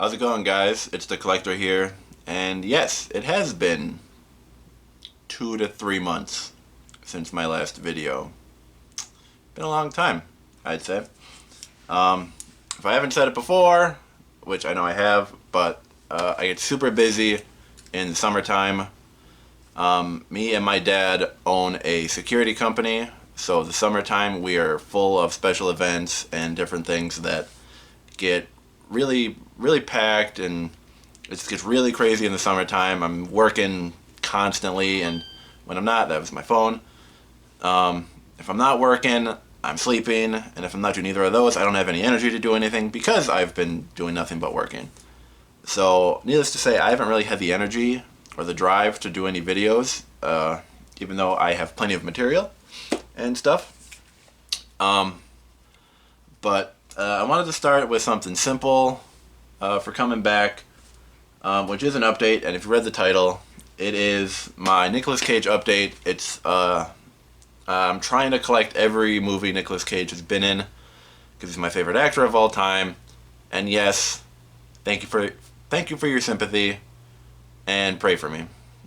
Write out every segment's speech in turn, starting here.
How's it going, guys? It's the Collector here, and yes, it has been 2 to 3 months since my last video. Been a long time, I'd say. If I haven't said it before, which I know I have, but I get super busy in the summertime. Me and my dad own a security company, so the summertime we are full of special events and different things that get really packed, and it gets really crazy in the summertime. I'm working constantly, and when I'm not, that was my phone. If I'm not working, I'm sleeping, and if I'm not doing either of those, I don't have any energy to do anything because I've been doing nothing but working. So, needless to say, I haven't really had the energy or the drive to do any videos, even though I have plenty of material and stuff. But I wanted to start with something simple for coming back, which is an update, and if you read the title, it is my Nicolas Cage update. It's I'm trying to collect every movie Nicolas Cage has been in because he's my favorite actor of all time. And yes, thank you for your sympathy, and pray for me.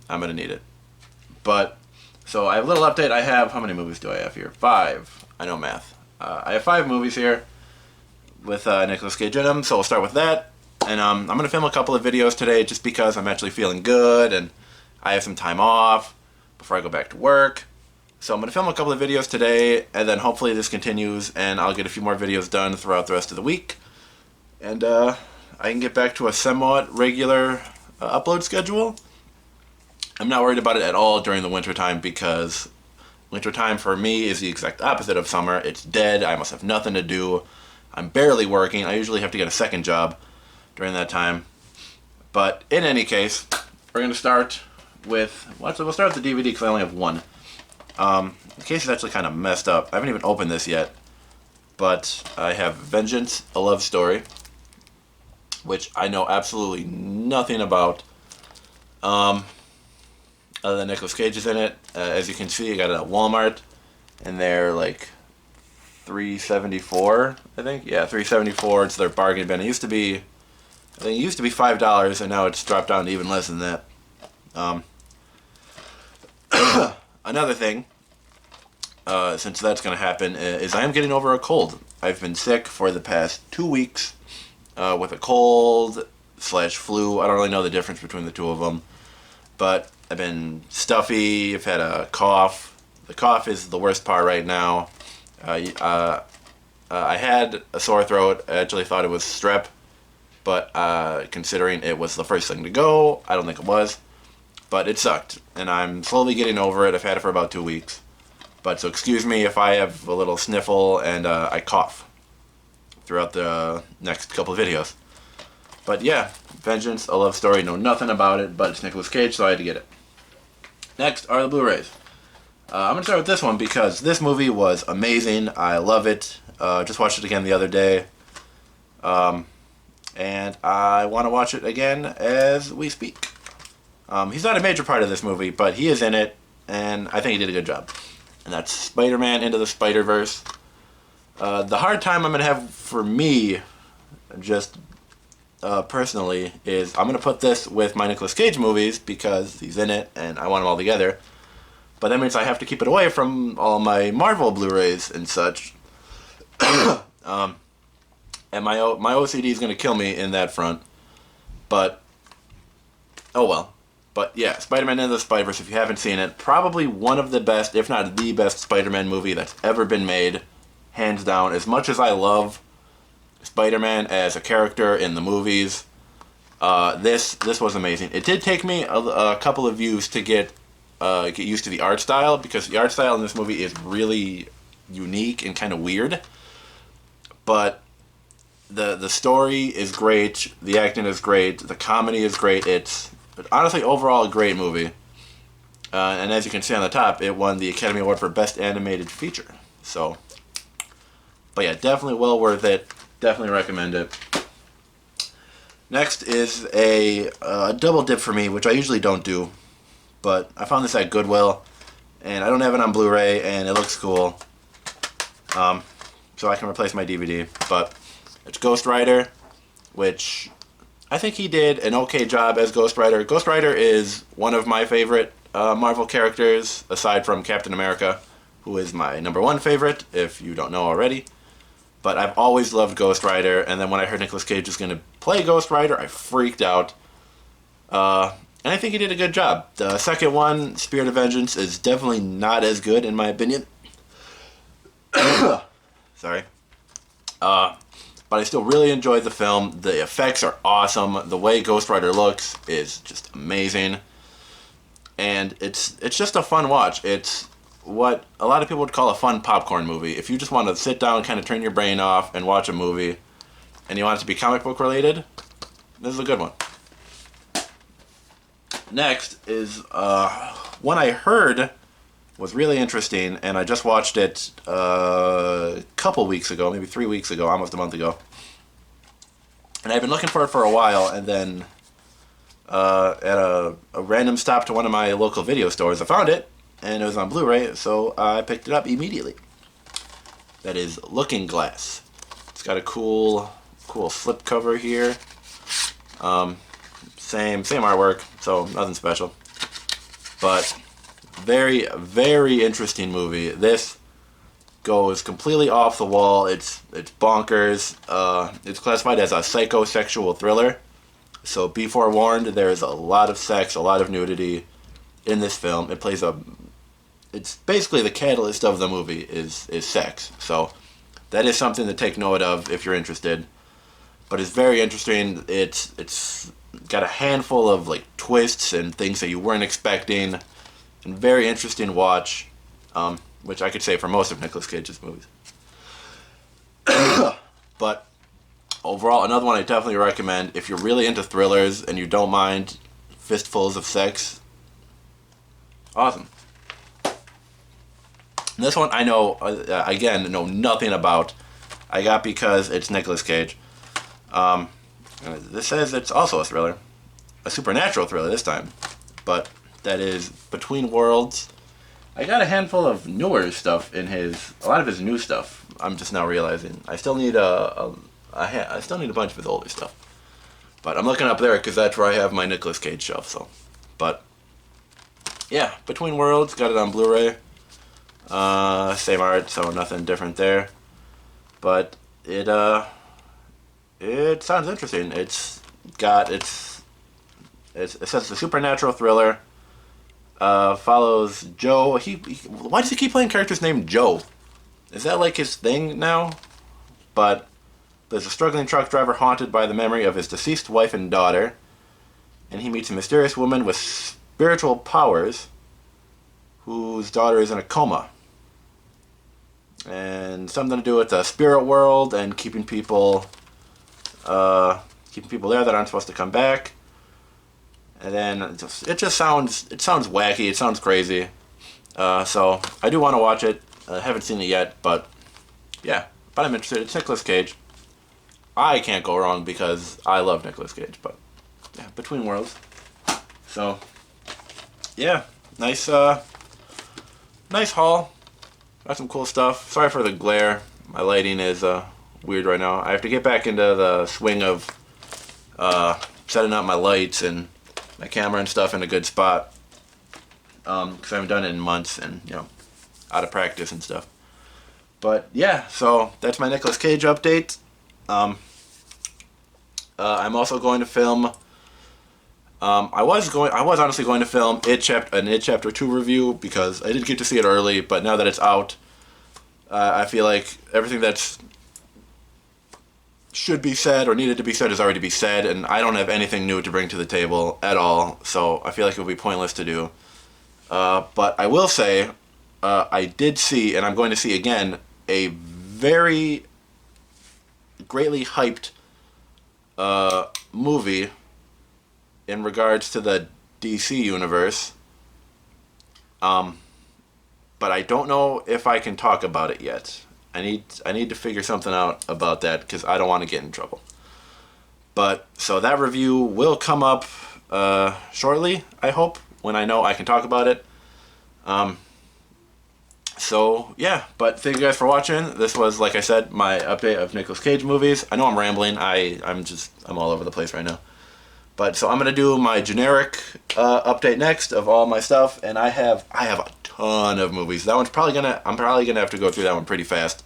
I'm gonna need it. But so I have a little update. I have, how many movies do I have here? 5. I know math. I have 5 movies here with Nicolas Cage in them. So we'll start with that. And I'm gonna film a couple of videos today just because I'm actually feeling good and I have some time off before I go back to work. So I'm going to film a couple of videos today, and then hopefully this continues, and I'll get a few more videos done throughout the rest of the week. And I can get back to a somewhat regular upload schedule. I'm not worried about it at all during the wintertime, because wintertime for me is the exact opposite of summer. It's dead. I almost have nothing to do. I'm barely working. I usually have to get a second job during that time. But in any case, we're going to start with, we'll start with the DVD because I only have one. The case is actually kind of messed up. I haven't even opened this yet, but I have Vengeance, a Love Story, which I know absolutely nothing about, other than Nicolas Cage is in it. As you can see, I got it at Walmart, and they're like $3.74, I think. Yeah, $3.74. It's their bargain bin. I think it used to be $5, and now it's dropped down to even less than that. Another thing, since that's going to happen, is I am getting over a cold. I've been sick for the past 2 weeks with a cold / flu. I don't really know the difference between the two of them. But I've been stuffy. I've had a cough. The cough is the worst part right now. I had a sore throat. I actually thought it was strep. But considering it was the first thing to go, I don't think it was. But it sucked, and I'm slowly getting over it. I've had it for about 2 weeks. But so excuse me if I have a little sniffle and I cough throughout the next couple of videos. But yeah, Vengeance, a Love Story. Know nothing about it, but it's Nicolas Cage, so I had to get it. Next are the Blu-rays. I'm going to start with this one because this movie was amazing. I love it. Just watched it again the other day. And I want to watch it again as we speak. He's not a major part of this movie, but he is in it, and I think he did a good job. And that's Spider-Man Into the Spider-Verse. The hard time I'm going to have for me, just personally, is I'm going to put this with my Nicolas Cage movies because he's in it, and I want them all together. But that means I have to keep it away from all my Marvel Blu-rays and such. And my OCD is going to kill me in that front. But, oh well. But yeah, Spider-Man Into the Spider-Verse, if you haven't seen it, probably one of the best, if not the best, Spider-Man movie that's ever been made. Hands down. As much as I love Spider-Man as a character in the movies, this was amazing. It did take me a couple of views to get used to the art style, because the art style in this movie is really unique and kind of weird. But the story is great, the acting is great, the comedy is great. It's honestly, overall, a great movie. And as you can see on the top, it won the Academy Award for Best Animated Feature. So, but yeah, definitely well worth it. Definitely recommend it. Next is a double dip for me, which I usually don't do. But I found this at Goodwill, and I don't have it on Blu-ray, and it looks cool. So I can replace my DVD. But it's Ghost Rider, which I think he did an okay job as Ghost Rider. Ghost Rider is one of my favorite Marvel characters, aside from Captain America, who is my number one favorite, if you don't know already. But I've always loved Ghost Rider, and then when I heard Nicolas Cage was going to play Ghost Rider, I freaked out. And I think he did a good job. The second one, Spirit of Vengeance, is definitely not as good, in my opinion. Sorry. But I still really enjoyed the film. The effects are awesome. The way Ghost Rider looks is just amazing. And it's just a fun watch. It's what a lot of people would call a fun popcorn movie. If you just want to sit down, kind of turn your brain off, and watch a movie, and you want it to be comic book related, this is a good one. Next is one I heard was really interesting, and I just watched it a couple weeks ago, maybe 3 weeks ago, almost a month ago. And I've been looking for it for a while, and then at a random stop to one of my local video stores, I found it, and it was on Blu-ray, so I picked it up immediately. That is Looking Glass. It's got a cool slip cover here. Same artwork, so nothing special. But very, very interesting movie. This goes completely off the wall. It's bonkers. It's classified as a psychosexual thriller. So be forewarned, there's a lot of sex, a lot of nudity in this film. It's basically the catalyst of the movie is sex. So that is something to take note of if you're interested. But it's very interesting. It's got a handful of like twists and things that you weren't expecting, and very interesting watch, which I could say for most of Nicolas Cage's movies. But overall, another one I definitely recommend if you're really into thrillers and you don't mind fistfuls of sex. Awesome. This one I know, again, know nothing about. I got because it's Nicolas Cage. This says it's also a thriller. A supernatural thriller this time. But that is Between Worlds. I got a handful of newer stuff in a lot of his new stuff. I'm just now realizing. I still need I still need a bunch of his older stuff. But I'm looking up there because that's where I have my Nicolas Cage shelf, so. But, yeah, Between Worlds, got it on Blu-ray. Same art, so nothing different there. But it sounds interesting. It says it's a supernatural thriller. Follows Joe. Why does he keep playing characters named Joe? Is that like his thing now? But there's a struggling truck driver haunted by the memory of his deceased wife and daughter, and he meets a mysterious woman with spiritual powers whose daughter is in a coma. And something to do with the spirit world and keeping people there that aren't supposed to come back. And then it just sounds wacky. It sounds crazy. So I do want to watch it. I haven't seen it yet, but yeah. But I'm interested. It's Nicolas Cage. I can't go wrong because I love Nicolas Cage. But yeah, Between Worlds. So yeah, nice haul. Got some cool stuff. Sorry for the glare. My lighting is weird right now. I have to get back into the swing of setting up my lights and my camera and stuff in a good spot. Because I haven't done it in months and, out of practice and stuff. But yeah, so that's my Nicolas Cage update. I'm also going to film. I was honestly going to film an It Chapter 2 review because I didn't get to see it early, but now that it's out, I feel like everything that's should be said or needed to be said is already be said, and I don't have anything new to bring to the table at all, so I feel like it would be pointless to do. But I will say, I did see, and I'm going to see again, a very greatly hyped movie in regards to the DC universe. But I don't know if I can talk about it yet. I need to figure something out about that because I don't want to get in trouble. But so that review will come up shortly, I hope, when I know I can talk about it. So yeah, but thank you guys for watching. This was, like I said, my update of Nicolas Cage movies. I know I'm rambling. I'm all over the place right now. But so I'm gonna do my generic update next of all my stuff, and I have a ton of movies. That one's probably I'm probably gonna have to go through that one pretty fast,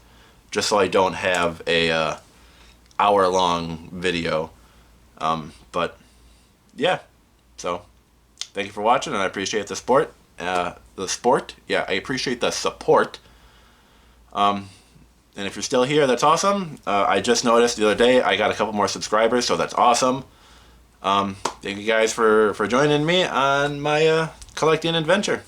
just so I don't have a hour-long video. But yeah, so thank you for watching, and I appreciate the support. Yeah, I appreciate the support. And if you're still here, that's awesome. I just noticed the other day I got a couple more subscribers, so that's awesome. Thank you guys for joining me on my collecting adventure.